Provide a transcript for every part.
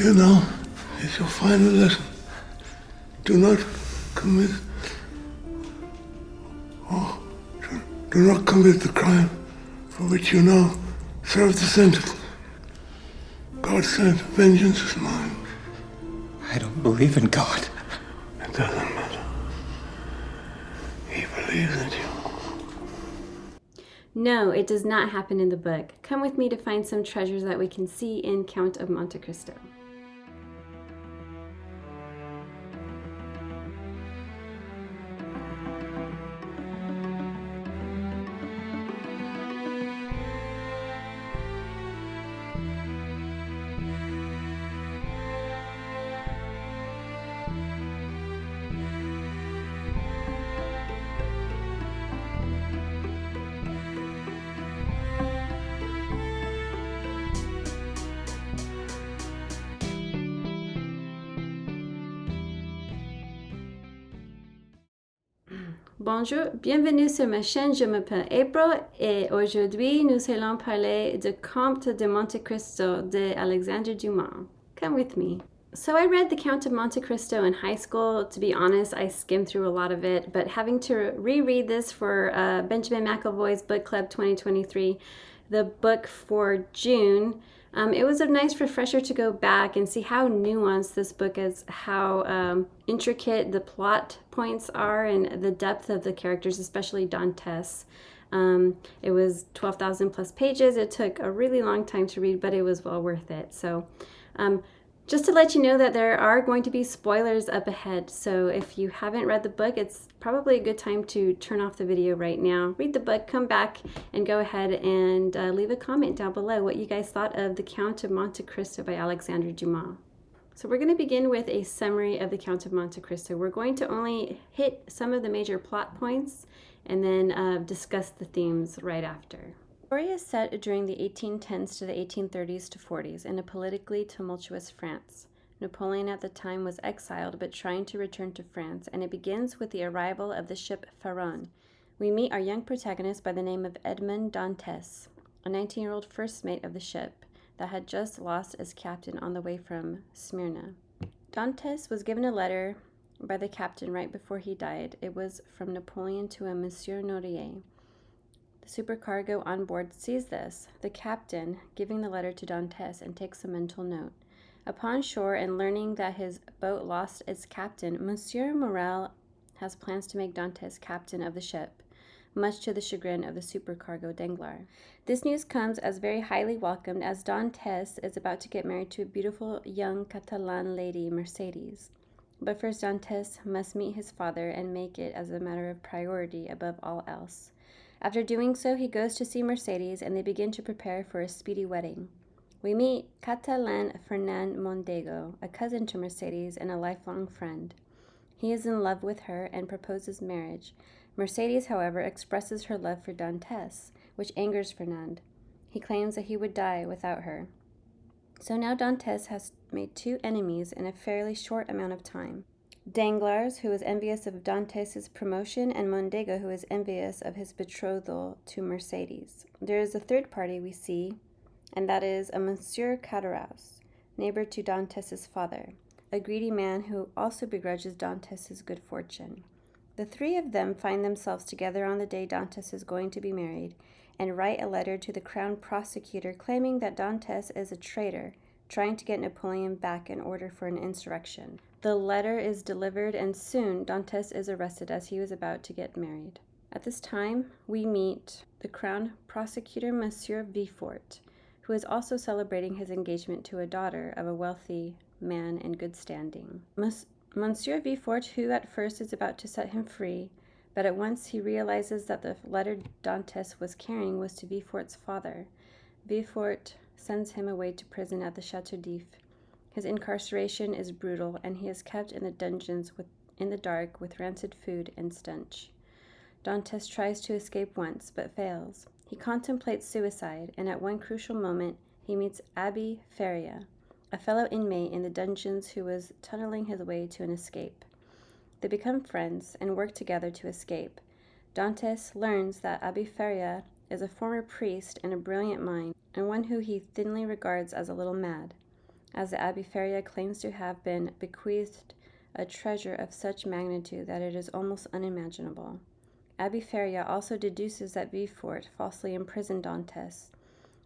Here now is your final lesson. Do not commit, do not commit the crime for which you now serve the sentence. God said, vengeance is mine. I don't believe in God. It doesn't matter. He believes in you. No, it does not happen in the book. Come with me to find some treasures that we can see in Count of Monte Cristo. Bonjour, bienvenue sur ma chaîne, je m'appelle April et aujourd'hui nous allons parler du Comte de Monte Cristo de Alexandre Dumas. Come with me. So I read The Count of Monte Cristo in high school. To be honest, I skimmed through a lot of it, but having to reread this for Benjamin McAvoy's Book Club 2023, the book for June, it was a nice refresher to go back and see how nuanced this book is, how intricate the plot points are, and the depth of the characters, especially Dantes. It was 12,000 plus pages. It took a really long time to read, but it was well worth it. So just to let you know that there are going to be spoilers up ahead. So if you haven't read the book, it's probably a good time to turn off the video right now, read the book, come back, and go ahead and leave a comment down below what you guys thought of The Count of Monte Cristo by Alexandre Dumas. So we're going to begin with a summary of The Count of Monte Cristo. We're going to only hit some of the major plot points and then discuss the themes right after. The story is set during the 1810s to the 1830s to 40s in a politically tumultuous France. Napoleon at the time was exiled but trying to return to France, and it begins with the arrival of the ship Pharaon. We meet our young protagonist by the name of Edmond Dantes, a 19-year-old first mate of the ship that had just lost his captain on the way from Smyrna. Dantes was given a letter by the captain right before he died. It was from Napoleon to a Monsieur Norier. The supercargo on board sees this, the captain giving the letter to Dantes, and takes a mental note. Upon shore and learning that his boat lost its captain, Monsieur Morel has plans to make Dantes captain of the ship, much to the chagrin of the supercargo Danglars. This news comes as very highly welcomed, as Dantes is about to get married to a beautiful young Catalan lady, Mercedes. But first Dantes must meet his father and make it as a matter of priority above all else. After doing so, he goes to see Mercedes, and they begin to prepare for a speedy wedding. We meet Catalan Fernand Mondego, a cousin to Mercedes and a lifelong friend. He is in love with her and proposes marriage. Mercedes, however, expresses her love for Dantes, which angers Fernand. He claims that he would die without her. So now Dantes has made two enemies in a fairly short amount of time. Danglars, who is envious of Dantes' promotion, and Mondego, who is envious of his betrothal to Mercedes. There is a third party we see, and that is a Monsieur Cadaraus, neighbor to Dantes' father, a greedy man who also begrudges Dantes' good fortune. The three of them find themselves together on the day Dantes is going to be married, and write a letter to the crown prosecutor claiming that Dantes is a traitor, trying to get Napoleon back in order for an insurrection. The letter is delivered, and soon Dantes is arrested as he was about to get married. At this time, we meet the crown prosecutor, Monsieur Villefort, who is also celebrating his engagement to a daughter of a wealthy man in good standing. Monsieur Villefort, who at first is about to set him free, but at once he realizes that the letter Dantes was carrying was to Villefort's father. Villefort sends him away to prison at the Chateau d'If. His incarceration is brutal, and he is kept in the dungeons in the dark with rancid food and stench. Dantes tries to escape once, but fails. He contemplates suicide, and at one crucial moment, he meets Abbé Faria, a fellow inmate in the dungeons who was tunneling his way to an escape. They become friends and work together to escape. Dantes learns that Abbé Faria is a former priest and a brilliant mind, and one who he thinly regards as a little mad. as the Abbé Feria claims to have been bequeathed a treasure of such magnitude that it is almost unimaginable. Abbé Feria also deduces that Villefort falsely imprisoned Dantes,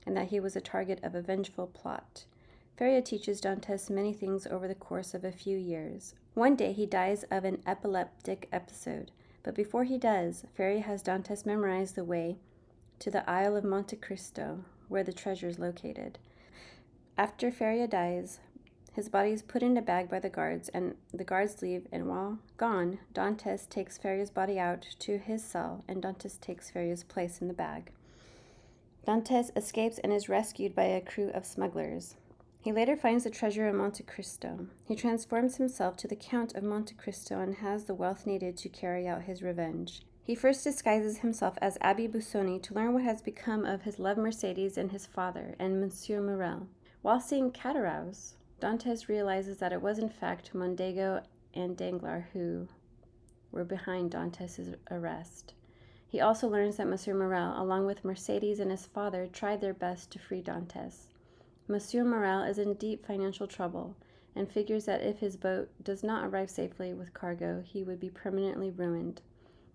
and that he was a target of a vengeful plot. Feria teaches Dantes many things over the course of a few years. One day he dies of an epileptic episode, but before he does, Feria has Dantes memorize the way to the Isle of Monte Cristo, where the treasure is located. After Feria dies, his body is put in a bag by the guards, and the guards leave, and while gone, Dantes takes Feria's body out to his cell, and Dantes takes Feria's place in the bag. Dantes escapes and is rescued by a crew of smugglers. He later finds the treasure in Monte Cristo. He transforms himself to the Count of Monte Cristo and has the wealth needed to carry out his revenge. He first disguises himself as Abbé Busoni to learn what has become of his love Mercedes and his father, and Monsieur Morel. While seeing Catarous, Dantes realizes that it was in fact Mondego and Danglars who were behind Dantes' arrest. He also learns that Monsieur Morel, along with Mercedes and his father, tried their best to free Dantes. Monsieur Morel is in deep financial trouble and figures that if his boat does not arrive safely with cargo, he would be permanently ruined.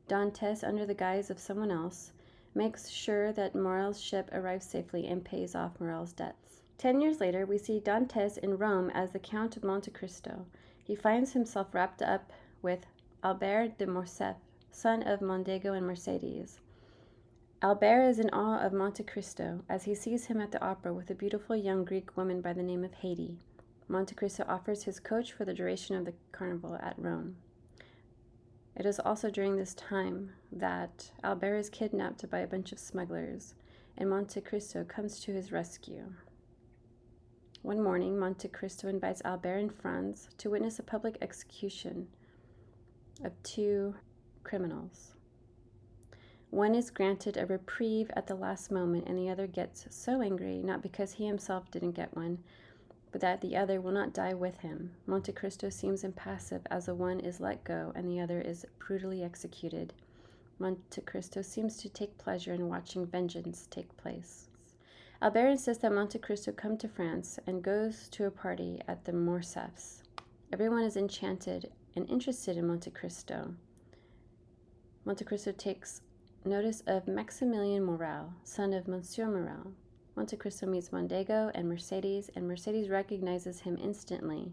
Dantes, under the guise of someone else, makes sure that Morel's ship arrives safely and pays off Morel's debts. 10 years later, we see Dantes in Rome as the Count of Monte Cristo. He finds himself wrapped up with Albert de Morcerf, son of Mondego and Mercedes. Albert is in awe of Monte Cristo as he sees him at the opera with a beautiful young Greek woman by the name of Haydée. Monte Cristo offers his coach for the duration of the carnival at Rome. It is also during this time that Albert is kidnapped by a bunch of smugglers, and Monte Cristo comes to his rescue. One morning, Monte Cristo invites Albert and Franz to witness a public execution of 2 criminals. One is granted a reprieve at the last moment, and the other gets so angry, not because he himself didn't get one, but that the other will not die with him. Monte Cristo seems impassive as the one is let go and the other is brutally executed. Monte Cristo seems to take pleasure in watching vengeance take place. Albert insists that Monte Cristo come to France and goes to a party at the Morcerfs. Everyone is enchanted and interested in Monte Cristo. Monte Cristo takes notice of Maximilien Morel, son of Monsieur Morel. Monte Cristo meets Mondego and Mercedes recognizes him instantly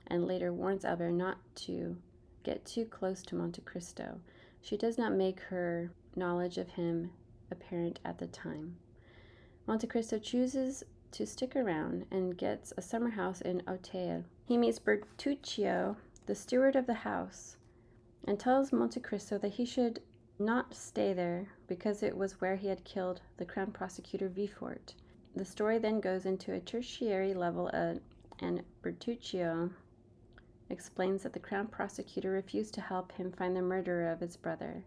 and later warns Albert not to get too close to Monte Cristo. She does not make her knowledge of him apparent at the time. Monte Cristo chooses to stick around and gets a summer house in Auteuil. He meets Bertuccio, the steward of the house, and tells Monte Cristo that he should not stay there because it was where he had killed the Crown Prosecutor Villefort. The story then goes into a tertiary level, and Bertuccio explains that the Crown Prosecutor refused to help him find the murderer of his brother.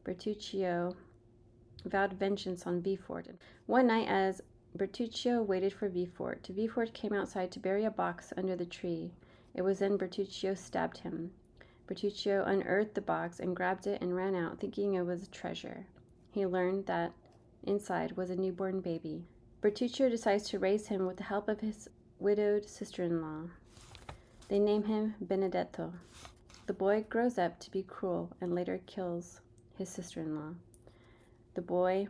Bertuccio vowed vengeance on Villefort. One night, as Bertuccio waited for Villefort came outside to bury a box under the tree. It was then Bertuccio stabbed him. Bertuccio unearthed the box and grabbed it and ran out, thinking it was a treasure. He learned that inside was a newborn baby. Bertuccio decides to raise him with the help of his widowed sister-in-law. They name him Benedetto. The boy grows up to be cruel and later kills his sister-in-law. The boy,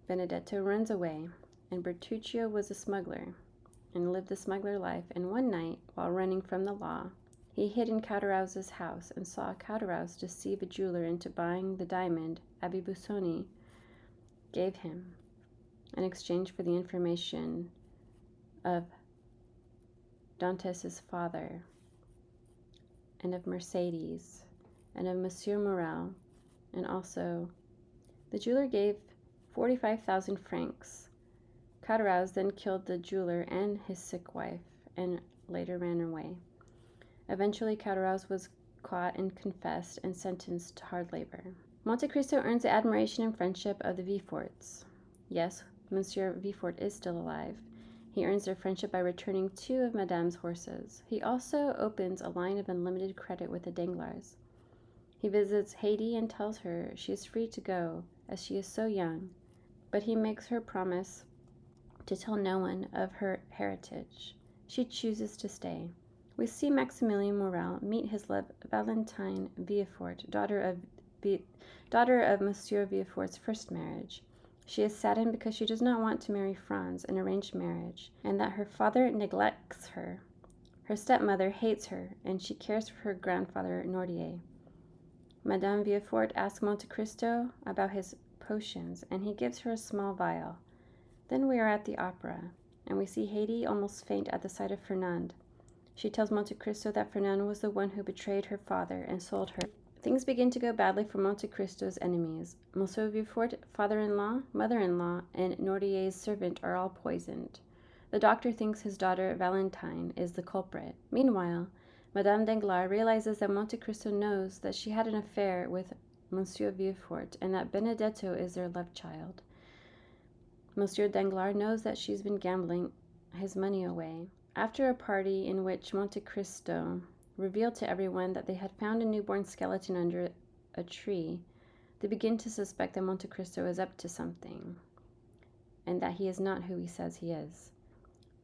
Benedetto, runs away, and Bertuccio was a smuggler and lived the smuggler life, and one night, while running from the law, he hid in Catarous' house and saw Catarous deceive a jeweler into buying the diamond Abbé Busoni gave him in exchange for the information of Dantes' father and of Mercedes and of Monsieur Morel, and also the jeweler gave 45,000 francs. Catarous then killed the jeweler and his sick wife and later ran away. Eventually, Catarous was caught and confessed and sentenced to hard labor. Monte Cristo earns the admiration and friendship of the Villeforts. Yes, Monsieur Villefort is still alive. He earns their friendship by returning 2 of Madame's horses. He also opens a line of unlimited credit with the Danglars. He visits Haydée and tells her she is free to go, as she is so young, but he makes her promise to tell no one of her heritage. She chooses to stay. We see Maximilien Morel meet his love Valentine Villefort, daughter of Monsieur Villefort's first marriage. She is saddened because she does not want to marry Franz, an arranged marriage, and that her father neglects her. Her stepmother hates her, and she cares for her grandfather Nordier. Madame Villefort asks Monte Cristo about his potions, and he gives her a small vial. Then we are at the opera, and we see Haydée almost faint at the sight of Fernand. She tells Monte Cristo that Fernand was the one who betrayed her father and sold her. Things begin to go badly for Monte Cristo's enemies. Monsieur Villefort, father-in-law, mother-in-law, and Nordier's servant are all poisoned. The doctor thinks his daughter Valentine is the culprit. Meanwhile, Madame Danglars realizes that Monte Cristo knows that she had an affair with Monsieur Villefort and that Benedetto is their love child. Monsieur Danglars knows that she's been gambling his money away. After a party in which Monte Cristo revealed to everyone that they had found a newborn skeleton under a tree, they begin to suspect that Monte Cristo is up to something, and that he is not who he says he is.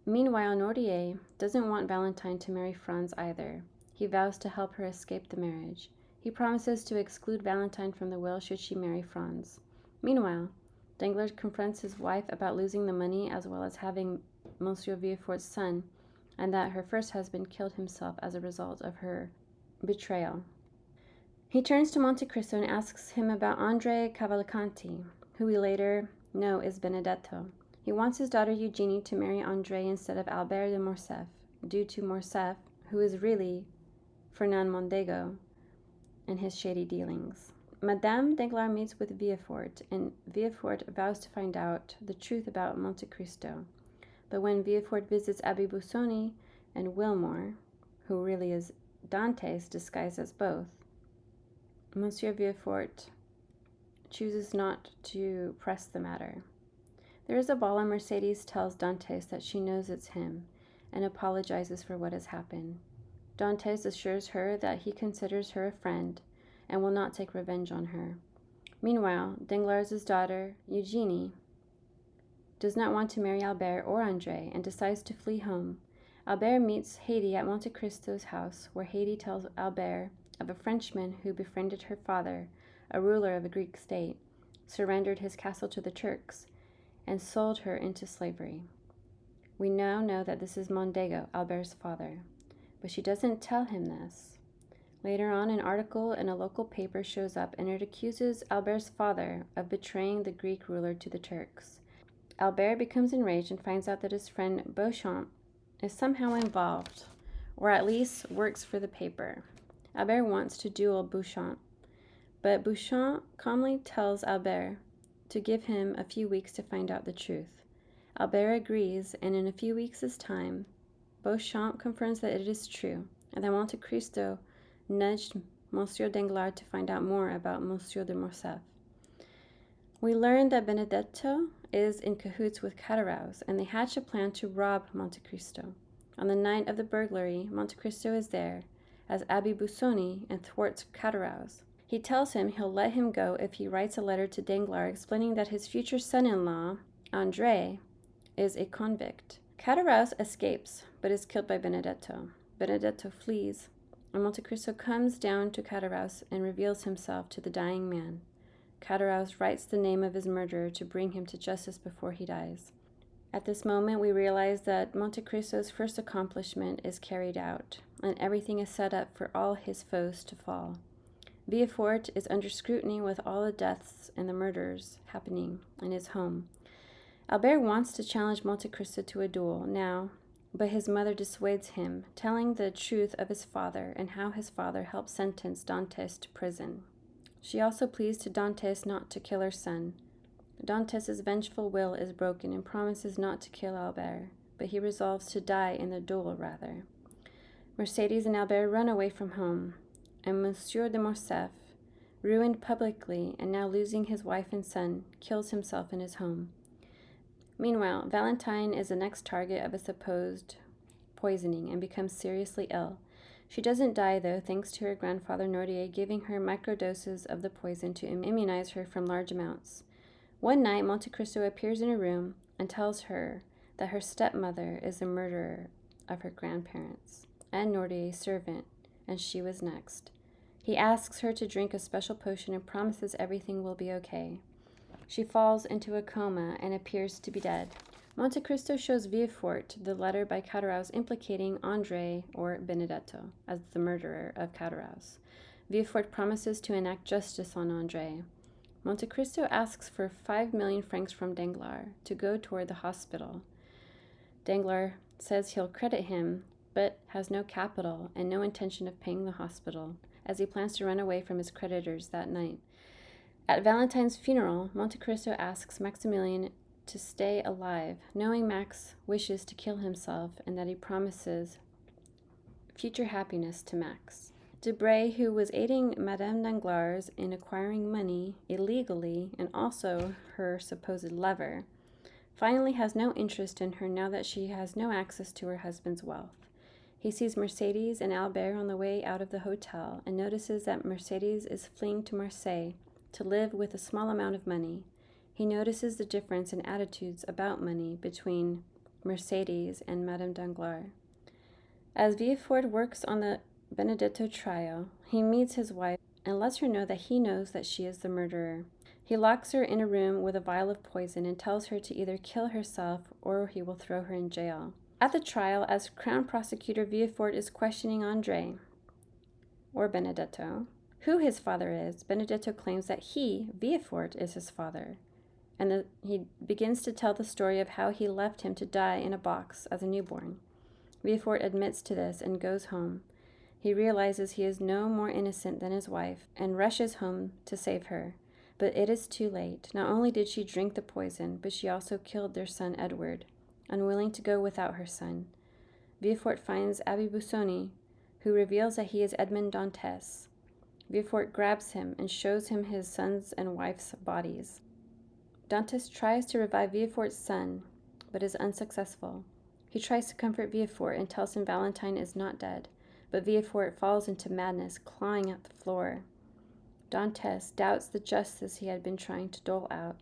Meanwhile, Nordier doesn't want Valentine to marry Franz either. He vows to help her escape the marriage. He promises to exclude Valentine from the will should she marry Franz. Meanwhile, Danglars confronts his wife about losing the money as well as having Monsieur Villefort's son, and that her first husband killed himself as a result of her betrayal. He turns to Monte Cristo and asks him about Andre Cavalcanti, who we later know is Benedetto. He wants his daughter Eugenie to marry Andre instead of Albert de Morcerf, due to Morcerf, who is really Fernand Mondego, and his shady dealings. Madame Danglars meets with Villefort, and Villefort vows to find out the truth about Monte Cristo. But when Villefort visits Abbé Busoni and Wilmore, who really is Dantes disguised as both, Monsieur Villefort chooses not to press the matter. There is a ball, and Mercedes tells Dantes that she knows it's him and apologizes for what has happened. Dantes assures her that he considers her a friend and will not take revenge on her. Meanwhile, Danglars' daughter, Eugenie, does not want to marry Albert or Andre and decides to flee home. Albert meets Haydée at Monte Cristo's house, where Haydée tells Albert of a Frenchman who befriended her father, a ruler of a Greek state, surrendered his castle to the Turks, and sold her into slavery. We now know that this is Mondego, Albert's father, but she doesn't tell him this. Later on, an article in a local paper shows up, and it accuses Albert's father of betraying the Greek ruler to the Turks. Albert becomes enraged and finds out that his friend Beauchamp is somehow involved, or at least works for the paper. Albert wants to duel Beauchamp, but Beauchamp calmly tells Albert to give him a few weeks to find out the truth. Albert agrees, and in a few weeks' time, Beauchamp confirms that it is true, and that Monte Cristo nudged Monsieur Danglars to find out more about Monsieur de Morcerf. We learn that Benedetto is in cahoots with Catarrous, and they hatch a plan to rob Monte Cristo. On the night of the burglary, Monte Cristo is there as Abbé Busoni and thwarts Catarrous. He tells him he'll let him go if he writes a letter to Danglars explaining that his future son-in-law, André, is a convict. Catarrous escapes, but is killed by Benedetto. Benedetto flees, and Monte Cristo comes down to Catarrous and reveals himself to the dying man. Catarrous writes the name of his murderer to bring him to justice before he dies. At this moment, we realize that Monte Cristo's first accomplishment is carried out, and everything is set up for all his foes to fall. Villefort is under scrutiny with all the deaths and the murders happening in his home. Albert wants to challenge Monte Cristo to a duel now, but his mother dissuades him, telling the truth of his father and how his father helped sentence Dantes to prison. She also pleads to Dantes not to kill her son. Dantes' vengeful will is broken and promises not to kill Albert, but he resolves to die in the duel rather. Mercedes and Albert run away from home, and Monsieur de Morcerf, ruined publicly and now losing his wife and son, kills himself in his home. Meanwhile, Valentine is the next target of a supposed poisoning and becomes seriously ill. She doesn't die, though, thanks to her grandfather Nordier giving her microdoses of the poison to immunize her from large amounts. One night, Monte Cristo appears in her room and tells her that her stepmother is the murderer of her grandparents, and Norde's servant, and she was next. He asks her to drink a special potion and promises everything will be okay. She falls into a coma and appears to be dead. Monte Cristo shows Villefort the letter by Caderousse implicating André or Benedetto as the murderer of Caderousse. Villefort promises to enact justice on André. Monte Cristo asks for 5 million francs from Danglars to go toward the hospital. Danglars says he'll credit him, but has no capital and no intention of paying the hospital, as he plans to run away from his creditors that night. At Valentine's funeral, Monte Cristo asks Maximilian to stay alive, knowing Max wishes to kill himself and that he promises future happiness to Max. Debray, who was aiding Madame Danglars in acquiring money illegally and also her supposed lover, finally has no interest in her now that she has no access to her husband's wealth. He sees Mercedes and Albert on the way out of the hotel and notices that Mercedes is fleeing to Marseille to live with a small amount of money. He notices the difference in attitudes about money between Mercedes and Madame Danglars. As Villefort works on the Benedetto trial, he meets his wife and lets her know that he knows that she is the murderer. He locks her in a room with a vial of poison and tells her to either kill herself or he will throw her in jail. At the trial, as Crown Prosecutor, Villefort is questioning André, or Benedetto, who his father is. Benedetto claims that he, Villefort, is his father, and he begins to tell the story of how he left him to die in a box as a newborn. Villefort admits to this and goes home. He realizes he is no more innocent than his wife and rushes home to save her. But it is too late. Not only did she drink the poison, but she also killed their son Edward, unwilling to go without her son. Villefort finds Abbé Busoni, who reveals that he is Edmond Dantes. Villefort grabs him and shows him his son's and wife's bodies. Dantes tries to revive Villefort's son, but is unsuccessful. He tries to comfort Villefort and tells him Valentine is not dead, but Villefort falls into madness, clawing at the floor. Dantes doubts the justice he had been trying to dole out.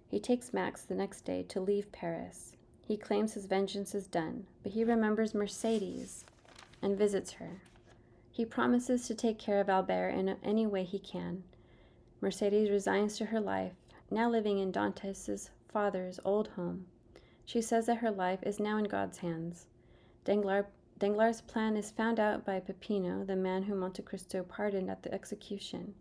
He takes Max the next day to leave Paris. He claims his vengeance is done, but he remembers Mercedes and visits her. He promises to take care of Albert in any way he can. Mercedes resigns to her life, now living in Dantes' father's old home. She says that her life is now in God's hands. Danglars' plan is found out by Peppino, the man whom Monte Cristo pardoned at the execution,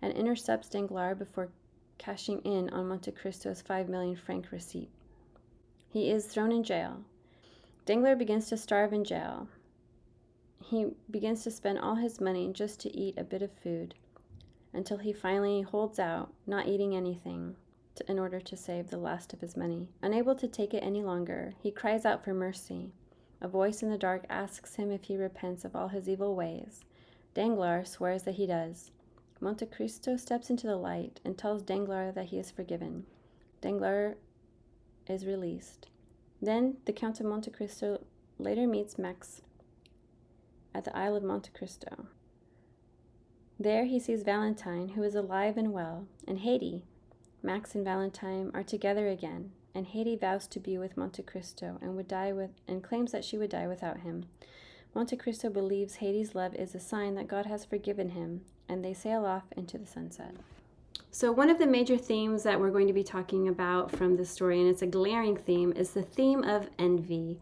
and intercepts Danglars before cashing in on Monte Cristo's 5 million franc receipt. He is thrown in jail. Danglars begins to starve in jail. He begins to spend all his money just to eat a bit of food, until he finally holds out, not eating anything, in order to save the last of his money. Unable to take it any longer, he cries out for mercy. A voice in the dark asks him if he repents of all his evil ways. Danglars swears that he does. Monte Cristo steps into the light and tells Danglars that he is forgiven. Danglars is released. Then the Count of Monte Cristo later meets Max at the Isle of Monte Cristo. There he sees Valentine, who is alive and well, and Haydée. Max and Valentine are together again, and Haydée vows to be with Monte Cristo and claims that she would die without him. Monte Cristo believes Haydée's love is a sign that God has forgiven him, and they sail off into the sunset. So one of the major themes that we're going to be talking about from this story, and it's a glaring theme, is the theme of envy.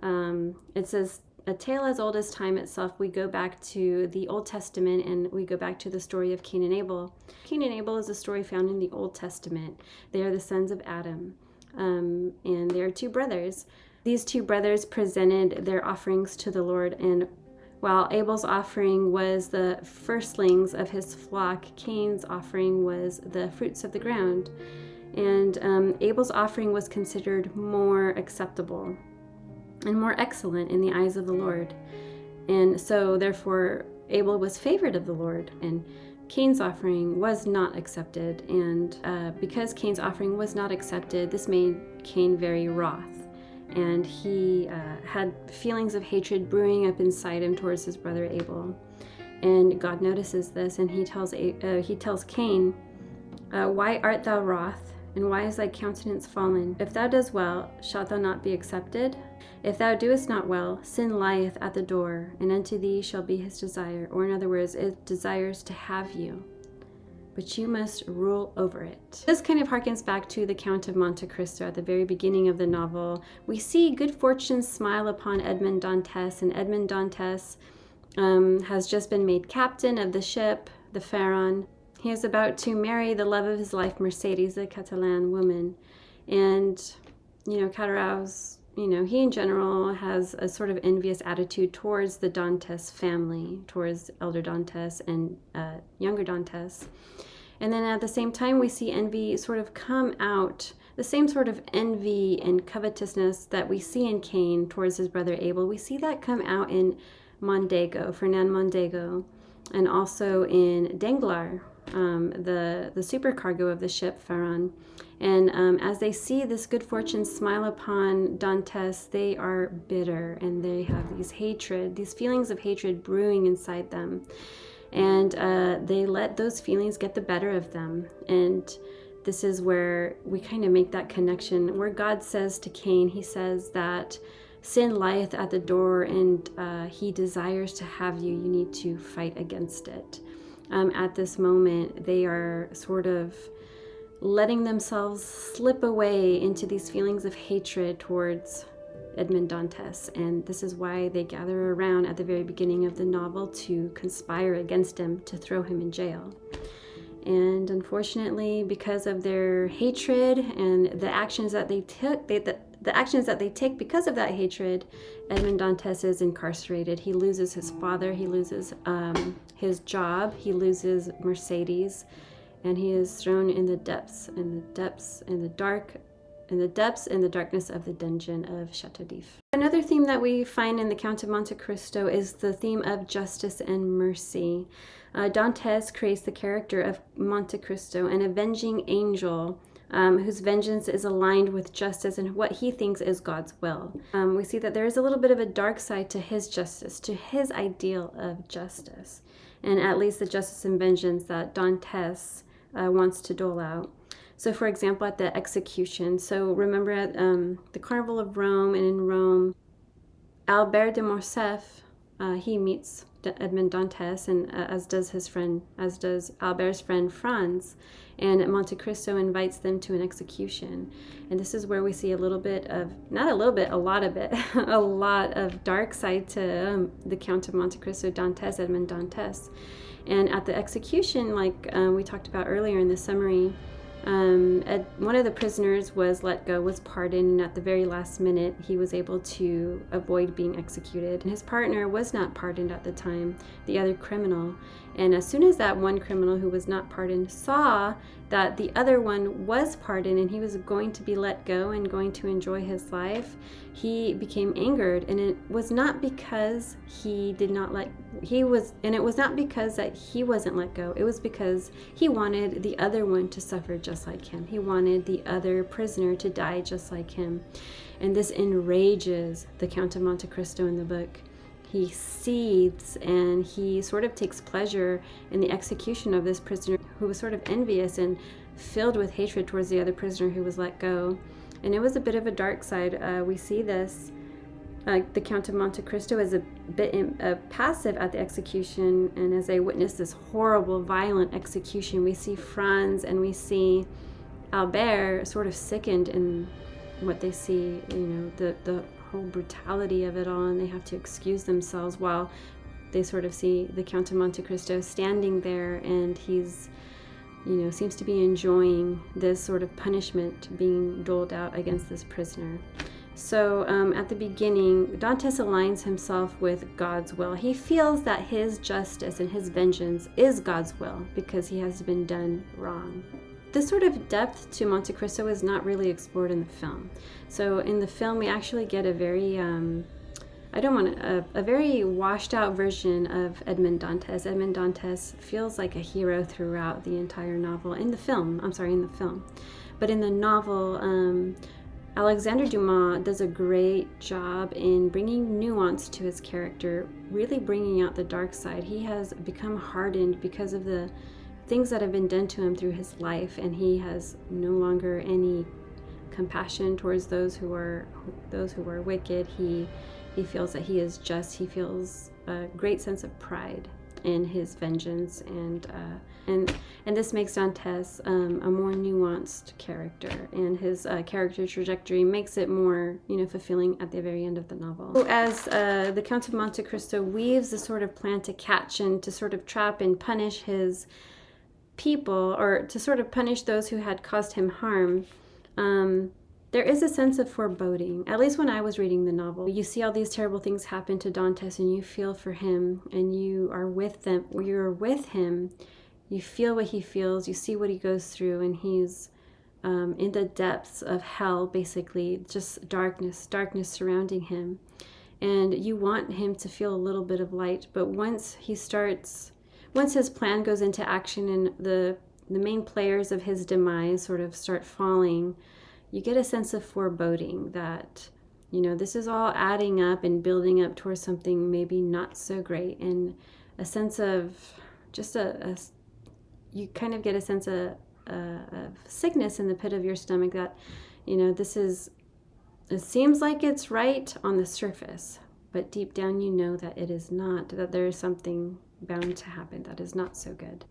It says, a tale as old as time itself. We go back to the Old Testament and we go back to the story of Cain and Abel. Cain and Abel is a story found in the Old Testament. They are the sons of Adam, and they are two brothers. These two brothers presented their offerings to the Lord, and while Abel's offering was the firstlings of his flock, Cain's offering was the fruits of the ground. And Abel's offering was considered more acceptable and more excellent in the eyes of the Lord. And so, therefore, Abel was favored of the Lord, and Cain's offering was not accepted. And because Cain's offering was not accepted, this made Cain very wroth. And he had feelings of hatred brewing up inside him towards his brother Abel. And God notices this, and he tells Cain, why art thou wroth, and why is thy countenance fallen? If thou does well, shalt thou not be accepted? If thou doest not well, sin lieth at the door, and unto thee shall be his desire. Or in other words, it desires to have you, but you must rule over it. This kind of harkens back to the Count of Monte Cristo at the very beginning of the novel. We see good fortune smile upon Edmond Dantes, and Edmond Dantes has just been made captain of the ship, the Pharaon. He is about to marry the love of his life, Mercedes, the Catalan woman. And, Cataraus, he in general has a sort of envious attitude towards the Dantes family, towards elder Dantes and younger Dantes. And then at the same time, we see envy sort of come out, the same sort of envy and covetousness that we see in Cain towards his brother Abel. We see that come out in Fernand Mondego, and also in Danglars, the supercargo of the ship Pharaon. And as they see this good fortune smile upon Dantes, they are bitter, and they have these feelings of hatred brewing inside them. And they let those feelings get the better of them. And this is where we kind of make that connection, where God says to Cain, he says that sin lieth at the door, and he desires to have you. You need to fight against it. At this moment, they are sort of letting themselves slip away into these feelings of hatred towards Edmond Dantes. And this is why they gather around at the very beginning of the novel to conspire against him, to throw him in jail. And unfortunately, because of their hatred and the actions that they took, the actions that they take because of that hatred, Edmond Dantes is incarcerated. He loses his father, he loses his job, he loses Mercedes, and he is thrown in the darkness of the dungeon of Chateau d'If. Another theme that we find in the Count of Monte Cristo is the theme of justice and mercy. Dantes creates the character of Monte Cristo, an avenging angel whose vengeance is aligned with justice and what he thinks is God's will. We see that there is a little bit of a dark side to his justice, to his ideal of justice, and at least the justice and vengeance that Dantes wants to dole out. So, for example, at the execution, so remember at the Carnival of Rome, and in Rome, Albert de Morcerf, he meets Edmond Dantes, and as does Albert's friend Franz, and Monte Cristo invites them to an execution. And this is where we see a lot of dark side to the Count of Monte Cristo, Edmond Dantes. And at the execution, like we talked about earlier in the summary, one of the prisoners was let go, was pardoned, and at the very last minute he was able to avoid being executed. And his partner was not pardoned at the time, the other criminal. And as soon as that one criminal who was not pardoned saw that the other one was pardoned and he was going to be let go and going to enjoy his life, he became angered. And it was not because it was not because that he wasn't let go. It was because he wanted the other one to suffer just like him. He wanted the other prisoner to die just like him. And this enrages the Count of Monte Cristo in the book. He seethes and he sort of takes pleasure in the execution of this prisoner who was sort of envious and filled with hatred towards the other prisoner who was let go. And it was a bit of a dark side. We see this. The Count of Monte Cristo is a bit passive at the execution, and as they witness this horrible, violent execution, we see Franz and we see Albert sort of sickened in what they see, the whole brutality of it all, and they have to excuse themselves while they sort of see the Count of Monte Cristo standing there, and he's, seems to be enjoying this sort of punishment being doled out against this prisoner. So at the beginning, Dantes aligns himself with God's will. He feels that his justice and his vengeance is God's will because he has been done wrong. This sort of depth to Monte Cristo is not really explored in the film. So in the film, we actually get a very, a very washed out version of Edmond Dantes. Edmond Dantes feels like a hero throughout the entire novel. In the film. But in the novel, Alexandre Dumas does a great job in bringing nuance to his character, really bringing out the dark side. He has become hardened because of the things that have been done to him through his life, and he has no longer any compassion towards those who are wicked. He feels that he is just. He feels a great sense of pride in his vengeance, and this makes Dantes a more nuanced character, and his character trajectory makes it more fulfilling at the very end of the novel. So as the Count of Monte Cristo weaves the sort of plan to catch and to sort of trap and punish his people, or to sort of punish those who had caused him harm, there is a sense of foreboding. At least when I was reading the novel, you see all these terrible things happen to Dantes, and you feel for him, and you are with them. You're with him. You feel what he feels. You see what he goes through, and he's in the depths of hell, basically, just darkness surrounding him. And you want him to feel a little bit of light, but once his plan goes into action and the main players of his demise sort of start falling, you get a sense of foreboding that, this is all adding up and building up towards something maybe not so great, and a sense of just you kind of get a sense of sickness in the pit of your stomach that, it seems like it's right on the surface, but deep down that it is not, that there is something bound to happen that is not so good.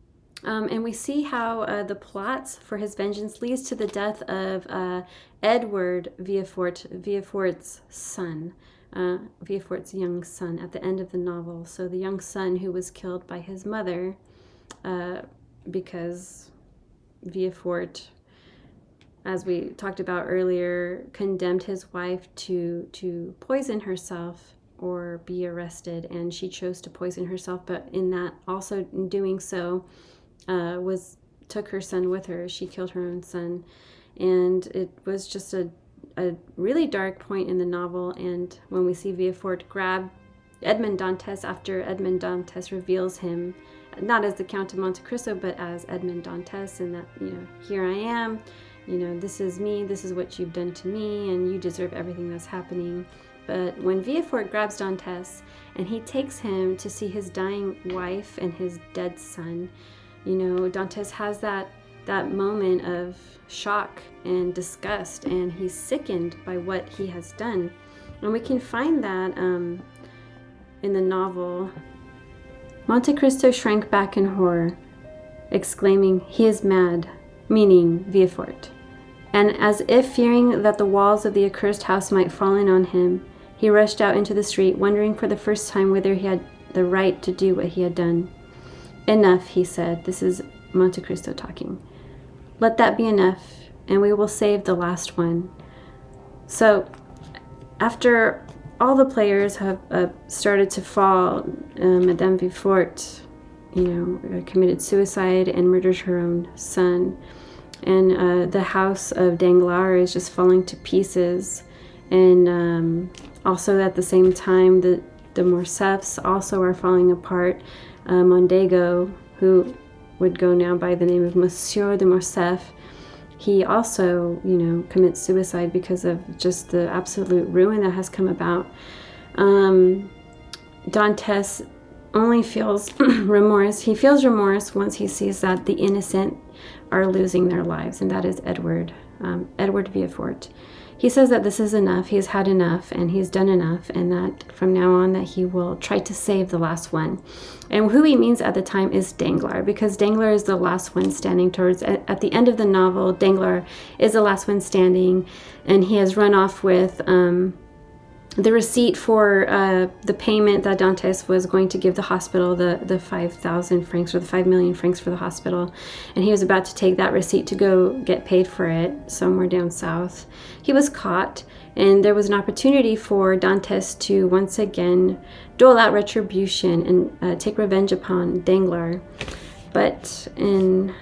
And we see how the plots for his vengeance leads to the death of Edward Villefort's son, Villefort's young son, at the end of the novel. So the young son who was killed by his mother because Villefort, as we talked about earlier, condemned his wife to poison herself or be arrested, and she chose to poison herself, but in doing so, took her son with her. She killed her own son, and it was just a really dark point in the novel. And when we see Villefort grab Edmond Dantes after Edmond Dantes reveals him not as the Count of Monte Cristo, but as Edmond Dantes, and that, here I am, this is me, this is what you've done to me, and you deserve everything that's happening. But when Villefort grabs Dantes and he takes him to see his dying wife and his dead son, Dantes has that moment of shock and disgust, and he's sickened by what he has done. And we can find that in the novel. Monte Cristo shrank back in horror, exclaiming, "He is mad," meaning Villefort. And as if fearing that the walls of the accursed house might fall in on him, he rushed out into the street, wondering for the first time whether he had the right to do what he had done. "Enough," he said. This is Monte Cristo talking. "Let that be enough, and we will save the last one." So, after all the players have started to fall, Madame Villefort, committed suicide and murdered her own son, and the house of Danglars is just falling to pieces, and also at the same time, the Morcerfs also are falling apart. Mondego, who would go now by the name of Monsieur de Morcerf, he also, commits suicide because of just the absolute ruin that has come about. Dantes only feels remorse. He feels remorse once he sees that the innocent are losing their lives, and that is Edward Villefort. He says that this is enough, he's had enough, and he's done enough, and that from now on that he will try to save the last one. And who he means at the time is Danglars, because Danglars is the last one standing towards, at the end of the novel, Danglars is the last one standing, and he has run off with the receipt for the payment that Dantes was going to give the hospital, the 5,000 francs or the 5 million francs for the hospital. And he was about to take that receipt to go get paid for it somewhere down south. He was caught, and there was an opportunity for Dantes to once again dole out retribution and take revenge upon Danglars. But in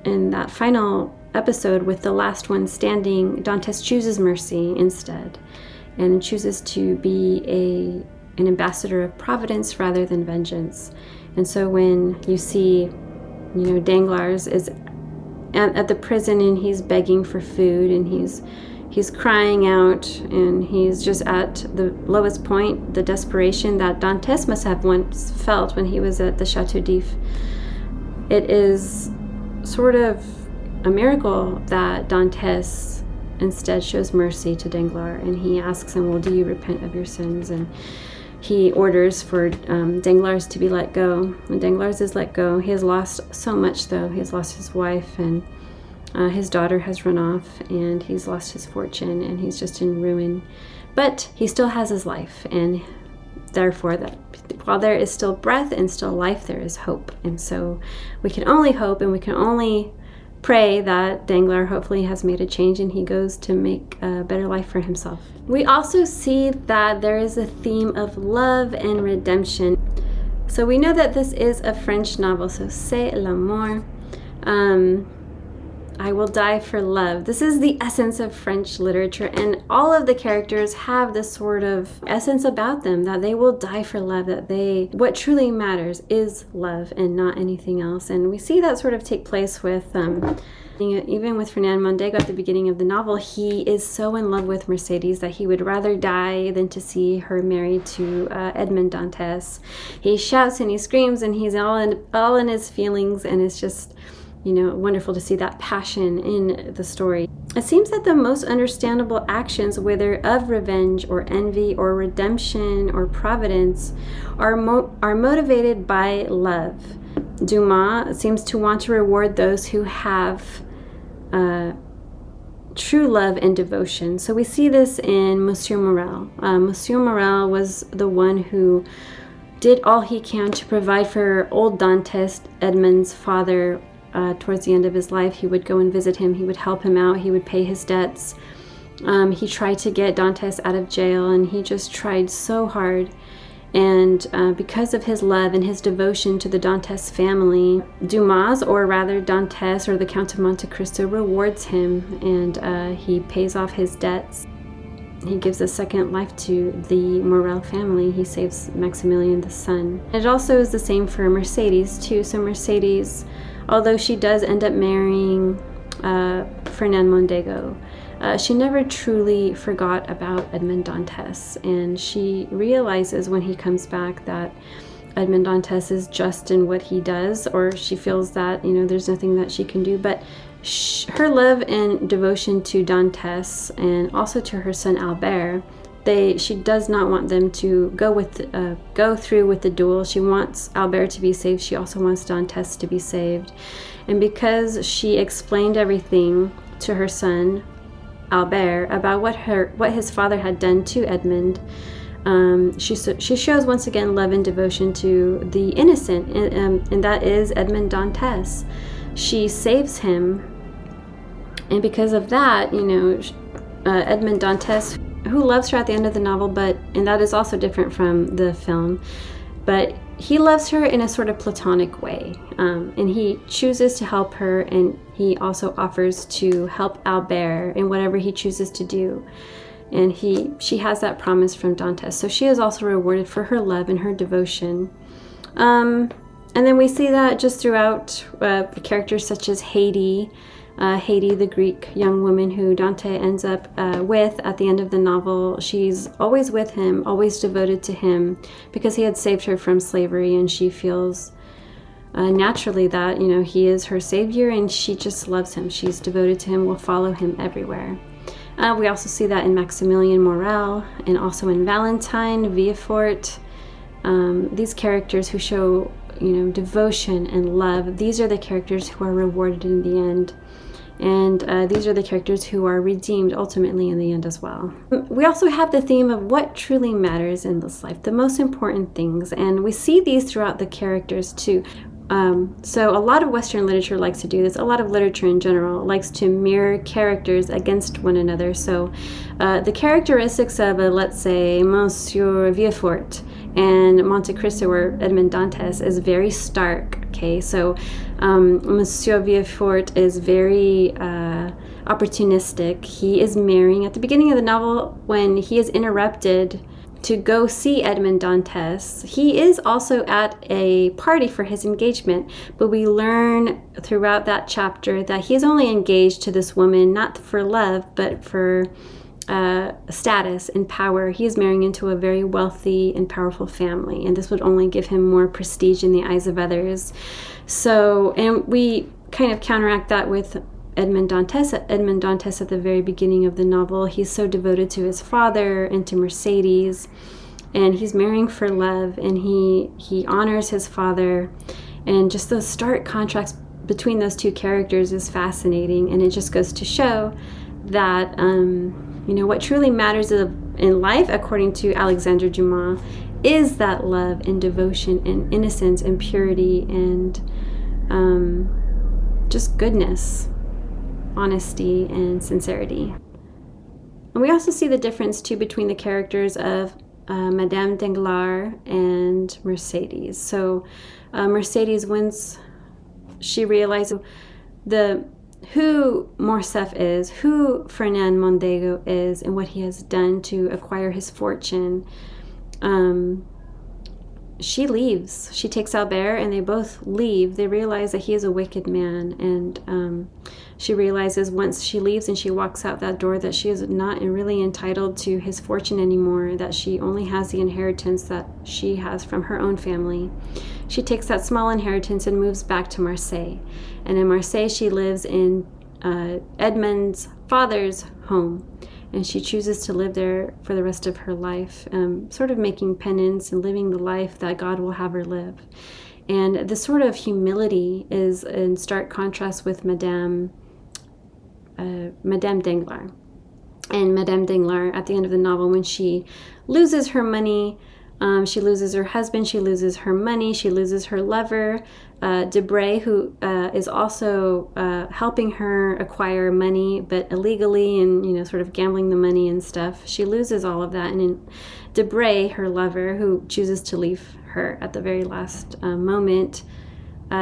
that final episode with the last one standing, Dantes chooses mercy instead, and chooses to be an ambassador of providence rather than vengeance. And so when you see, Danglars is at the prison and he's begging for food, and he's crying out, and he's just at the lowest point, the desperation that Dantes must have once felt when he was at the Chateau d'If. It is sort of a miracle that Dantes instead shows mercy to Danglars, and he asks him, well, do you repent of your sins? And he orders for Danglars to be let go, and Danglars is let go. He has lost so much, though. He has lost his wife, and his daughter has run off, and he's lost his fortune, and he's just in ruin. But he still has his life, and therefore, that while there is still breath and still life, there is hope. And so we can only hope, and we can only pray that Danglars hopefully has made a change and he goes to make a better life for himself. We also see that there is a theme of love and redemption. So we know that this is a French novel, so C'est l'amour. I will die for love. This is the essence of French literature, and all of the characters have this sort of essence about them, that they will die for love, that what truly matters is love and not anything else. And we see that sort of take place with, even with Fernand Mondego at the beginning of the novel. He is so in love with Mercedes that he would rather die than to see her married to Edmond Dantes. He shouts and he screams and he's all in his feelings, and it's just, wonderful to see that passion in the story. It seems that the most understandable actions, whether of revenge or envy or redemption or providence, are motivated by love. Dumas seems to want to reward those who have true love and devotion. So we see this in Monsieur Morel. Monsieur Morel was the one who did all he can to provide for old Dantes, Edmond's father. Towards the end of his life, he would go and visit him. He would help him out. He would pay his debts. He tried to get Dantes out of jail, and he just tried so hard. And because of his love and his devotion to the Dantes family, Dumas, or rather Dantes or the Count of Monte Cristo, rewards him, and he pays off his debts. He gives a second life to the Morel family. He saves Maximilian, the son. It also is the same for Mercedes, too. So Mercedes, although she does end up marrying Fernand Mondego, she never truly forgot about Edmond Dantes, and she realizes when he comes back that Edmond Dantes is just in what he does, or she feels that, there's nothing that she can do. But her love and devotion to Dantes, and also to her son Albert, she does not want them to go through with the duel. She wants Albert to be saved. She also wants Dantes to be saved. And because she explained everything to her son Albert about what his father had done to Edmond, she shows once again love and devotion to the innocent, and that is Edmond Dantes. She saves him, and because of that, Edmond Dantes, who loves her at the end of the novel, and that is also different from the film, but he loves her in a sort of platonic way, and he chooses to help her, and he also offers to help Albert in whatever he chooses to do, and she has that promise from Dantes. So she is also rewarded for her love and her devotion. And then we see that just throughout characters such as Haiti, the Greek young woman who Dante ends up with at the end of the novel. She's always with him, always devoted to him, because he had saved her from slavery, and she feels naturally that, he is her savior, and she just loves him. She's devoted to him, will follow him everywhere. We also see that in Maximilian Morel, and also in Valentine, Villefort. These characters who show, devotion and love, these are the characters who are rewarded in the end. And these are the characters who are redeemed ultimately in the end as well. We also have the theme of what truly matters in this life, the most important things, and we see these throughout the characters too. So a lot of Western literature likes to do this. A lot of literature in general likes to mirror characters against one another. So the characteristics of, let's say, Monsieur Villefort and Monte Cristo or Edmond Dantes is very stark. Okay, so Monsieur Villefort is very opportunistic. He is marrying at the beginning of the novel when he is interrupted to go see Edmond Dantes. He is also at a party for his engagement, but we learn throughout that chapter that he is only engaged to this woman not for love, but for status and power. He is marrying into a very wealthy and powerful family, and this would only give him more prestige in the eyes of others. So, and we kind of counteract that with Edmond Dantes. Edmond Dantes at the very beginning of the novel, he's so devoted to his father and to Mercedes, and he's marrying for love, and he honors his father, and just those stark contrasts between those two characters is fascinating, and it just goes to show that what truly matters in life, according to Alexandre Dumas, is that love and devotion and innocence and purity and just goodness, honesty and sincerity. And we also see the difference too between the characters of Madame Danglars and Mercedes. So Mercedes, once she realizes who Morcerf is, who Fernand Mondego is, and what he has done to acquire his fortune, she leaves. She takes Albert, and they both leave. They realize that he is a wicked man, and she realizes once she leaves and she walks out that door that she is not really entitled to his fortune anymore, that she only has the inheritance that she has from her own family. She takes that small inheritance and moves back to Marseille. And in Marseille, she lives in Edmond's father's home. And she chooses to live there for the rest of her life, sort of making penance and living the life that God will have her live. And this sort of humility is in stark contrast with Madame Danglars. And Madame Danglars, at the end of the novel, when she loses her money, she loses her husband, she loses her money, she loses her lover, Debray, who is also helping her acquire money, but illegally, and sort of gambling the money and stuff. She loses all of that, and in Debray, her lover, who chooses to leave her at the very last moment,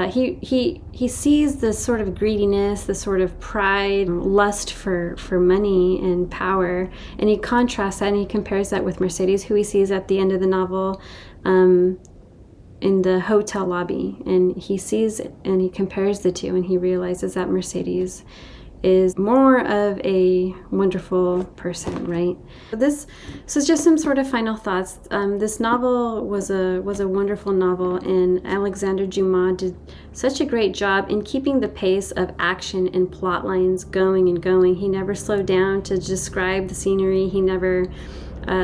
he sees this sort of greediness, this sort of pride, lust for money and power, and he contrasts that and he compares that with Mercedes, who he sees at the end of the novel in the hotel lobby, and he sees and he compares the two, and he realizes that Mercedes is more of a wonderful person, right? So just some sort of final thoughts. This novel was a wonderful novel, and Alexandre Dumas did such a great job in keeping the pace of action and plot lines going and going. He never slowed down to describe the scenery. He never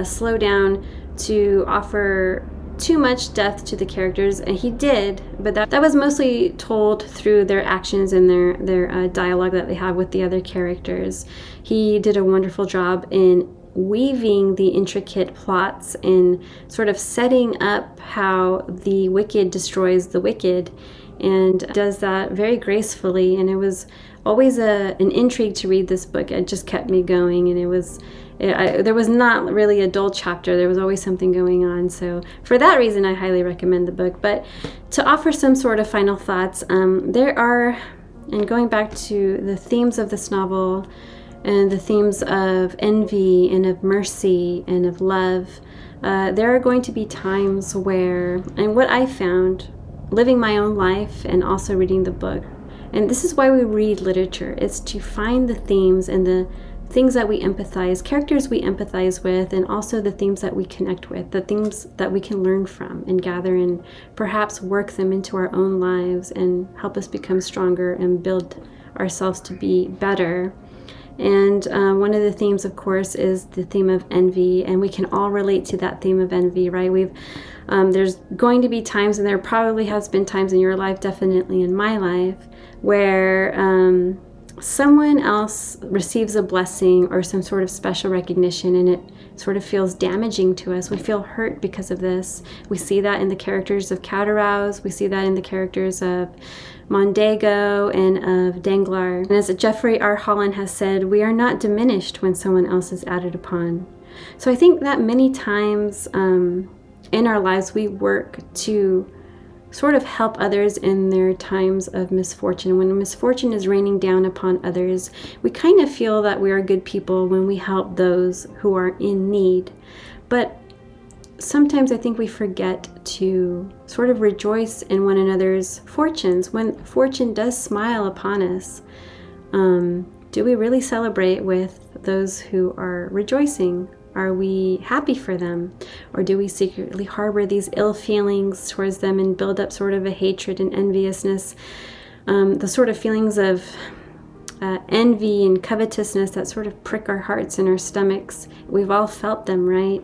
slowed down to offer too much depth to the characters, and he did, but that was mostly told through their actions and their dialogue that they have with the other characters. He did a wonderful job in weaving the intricate plots and sort of setting up how the wicked destroys the wicked, and does that very gracefully. And it was always an intrigue to read this book. It just kept me going, and there was not really a dull chapter. There was always something going on. So for that reason, I highly recommend the book. But to offer some sort of final thoughts, there are, and going back to the themes of this novel and the themes of envy and of mercy and of love, there are going to be times where, and what I found living my own life and also reading the book, and this is why we read literature, is to find the themes and the things that we empathize, characters we empathize with, and also the themes that we connect with, the things that we can learn from and gather and perhaps work them into our own lives and help us become stronger and build ourselves to be better. And one of the themes, of course, is the theme of envy, and we can all relate to that theme of envy, right? There's going to be times, and there probably has been times in your life, definitely in my life, where someone else receives a blessing or some sort of special recognition, and it sort of feels damaging to us. We feel hurt because of this. We see that in the characters of Cauderouze. We see that in the characters of Mondego and of Danglars. And as Jeffrey R. Holland has said, we are not diminished when someone else is added upon. So I think that many times in our lives we work to sort of help others in their times of misfortune. When misfortune is raining down upon others, we kind of feel that we are good people when we help those who are in need. But sometimes I think we forget to sort of rejoice in one another's fortunes. When fortune does smile upon us, do we really celebrate with those who are rejoicing? Are we happy for them? Or do we secretly harbor these ill feelings towards them and build up sort of a hatred and enviousness? The sort of feelings of envy and covetousness that sort of prick our hearts and our stomachs. We've all felt them, right?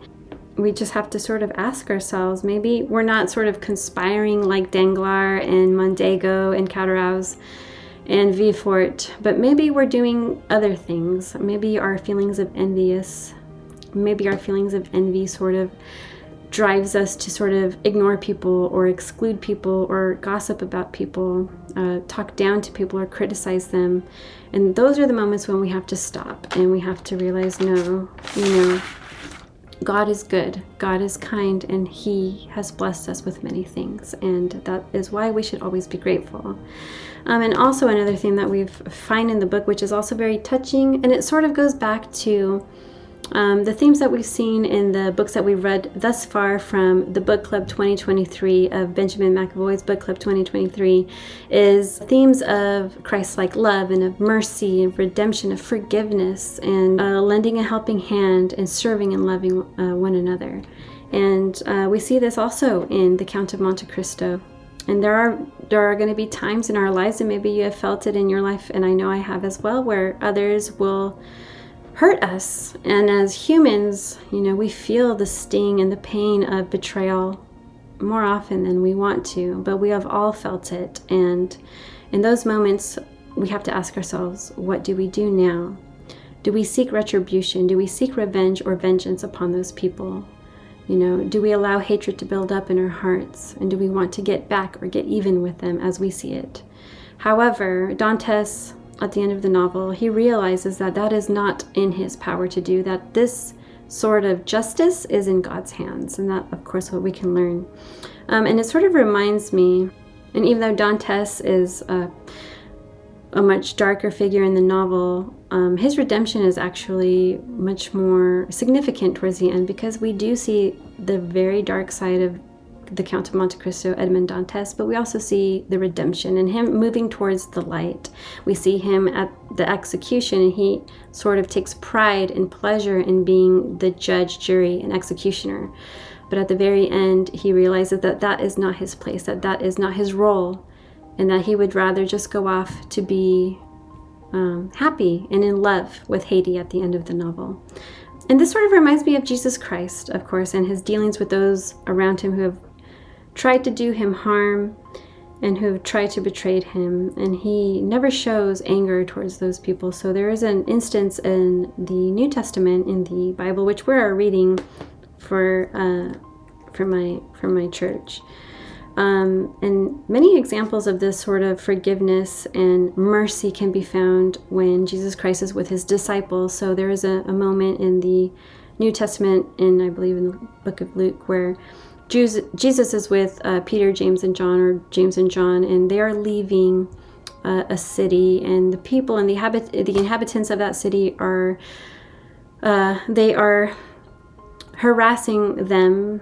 We just have to sort of ask ourselves, maybe we're not sort of conspiring like Danglars and Mondego and Catarau's and Villefort, but maybe we're doing other things. Maybe our feelings of envy sort of drives us to sort of ignore people or exclude people or gossip about people, talk down to people or criticize them. And those are the moments when we have to stop and we have to realize, no, God is good, God is kind, and He has blessed us with many things. And that is why we should always be grateful. And also another thing that we find in the book, which is also very touching, and it sort of goes back to the themes that we've seen in the books that we've read thus far from the Book Club 2023 of Benjamin McAvoy's Book Club 2023, is themes of Christ-like love and of mercy and redemption, of forgiveness and lending a helping hand and serving and loving one another. And we see this also in the Count of Monte Cristo. And there are going to be times in our lives, and maybe you have felt it in your life, and I know I have as well, where others will hurt us. And as humans, we feel the sting and the pain of betrayal more often than we want to, but we have all felt it. And in those moments, we have to ask ourselves, what do we do now? Do we seek retribution? Do we seek revenge or vengeance upon those people? Do we allow hatred to build up in our hearts? And do we want to get back or get even with them as we see it? However, Dantes, at the end of the novel, he realizes that that is not in his power to do, that this sort of justice is in God's hands. And that, of course, what we can learn. And it sort of reminds me, and even though Dantes is a much darker figure in the novel, his redemption is actually much more significant towards the end, because we do see the very dark side of the Count of Monte Cristo, Edmond Dantes, but we also see the redemption and him moving towards the light. We see him at the execution, and he sort of takes pride and pleasure in being the judge, jury, and executioner. But at the very end, he realizes that that is not his place, that that is not his role, and that he would rather just go off to be happy and in love with Haiti at the end of the novel. And this sort of reminds me of Jesus Christ, of course, and his dealings with those around him who have tried to do him harm and who have tried to betray him. And he never shows anger towards those people. So there is an instance in the New Testament in the Bible, which we're reading for my church. And many examples of this sort of forgiveness and mercy can be found when Jesus Christ is with his disciples. So there is a moment in the New Testament, I believe in the book of Luke, where Jesus is with Peter, James, and John, or James and John, and they are leaving a city, and the people and the inhabitants of that city are harassing them,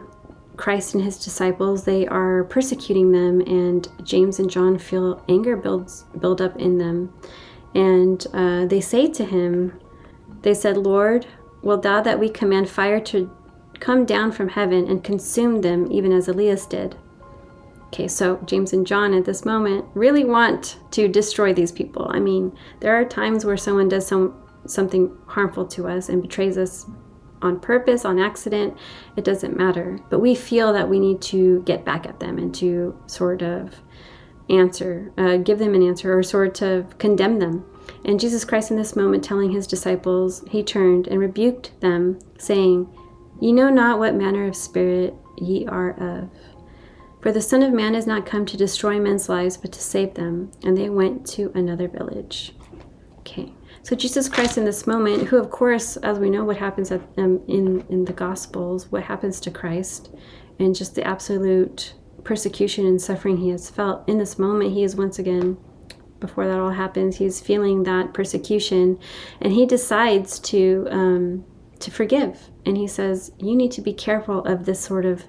Christ and his disciples. They are persecuting them, and James and John feel anger build up in them, and they say to him, they said, "Lord, wilt thou that we command fire to come down from heaven and consume them, even as Elias did?" Okay, so James and John at this moment really want to destroy these people. I mean, there are times where someone does something harmful to us and betrays us on purpose, on accident, it doesn't matter. But we feel that we need to get back at them and to sort of give them an answer, or sort of condemn them. And Jesus Christ in this moment, telling his disciples, he turned and rebuked them, saying, "Ye know not what manner of spirit ye are of. For the Son of Man is not come to destroy men's lives, but to save them." And they went to another village. Okay. So Jesus Christ in this moment, who of course, as we know what happens in the Gospels, what happens to Christ, and just the absolute persecution and suffering he has felt, in this moment he is once again, before that all happens, he is feeling that persecution, and he decides to forgive. And he says, you need to be careful of this sort of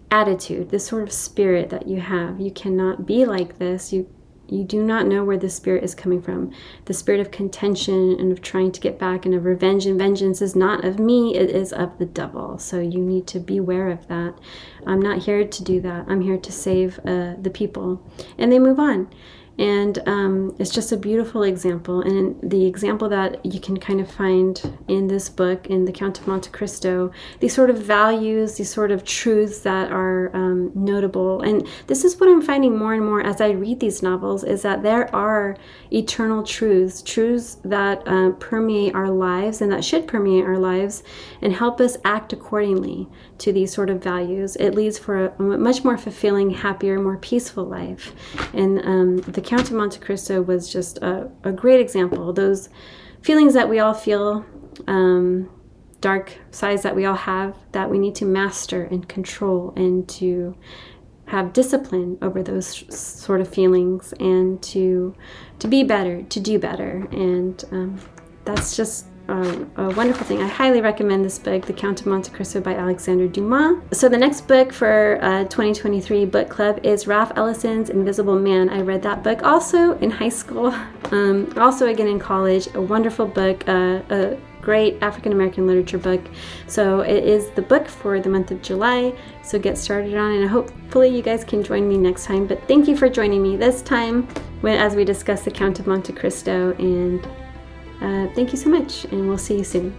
attitude, this sort of spirit that you have. You cannot be like this. You do not know where the spirit is coming from. The spirit of contention and of trying to get back and of revenge and vengeance is not of me, it is of the devil. So you need to beware of that. I'm not here to do that. I'm here to save the people. And they move on. And it's just a beautiful example. And the example that you can kind of find in this book, in The Count of Monte Cristo, these sort of values, these sort of truths that are notable. And this is what I'm finding more and more as I read these novels, is that there are eternal truths, truths that permeate our lives and that should permeate our lives and help us act accordingly to these sort of values. It leads for a much more fulfilling, happier, more peaceful life. And The Count of Monte Cristo was just a great example. Those feelings that we all feel, dark sides that we all have, that we need to master and control, and to have discipline over those sort of feelings, and to be better, to do better. And that's just a wonderful thing. I highly recommend this book, The Count of Monte Cristo by Alexandre Dumas. So the next book for 2023 book club is Ralph Ellison's Invisible Man. I read that book also in high school, also again in college. A wonderful book, a great African American literature book. So it is the book for the month of July. So get started on it, and hopefully you guys can join me next time. But thank you for joining me this time as we discuss The Count of Monte Cristo. And thank you so much, and we'll see you soon.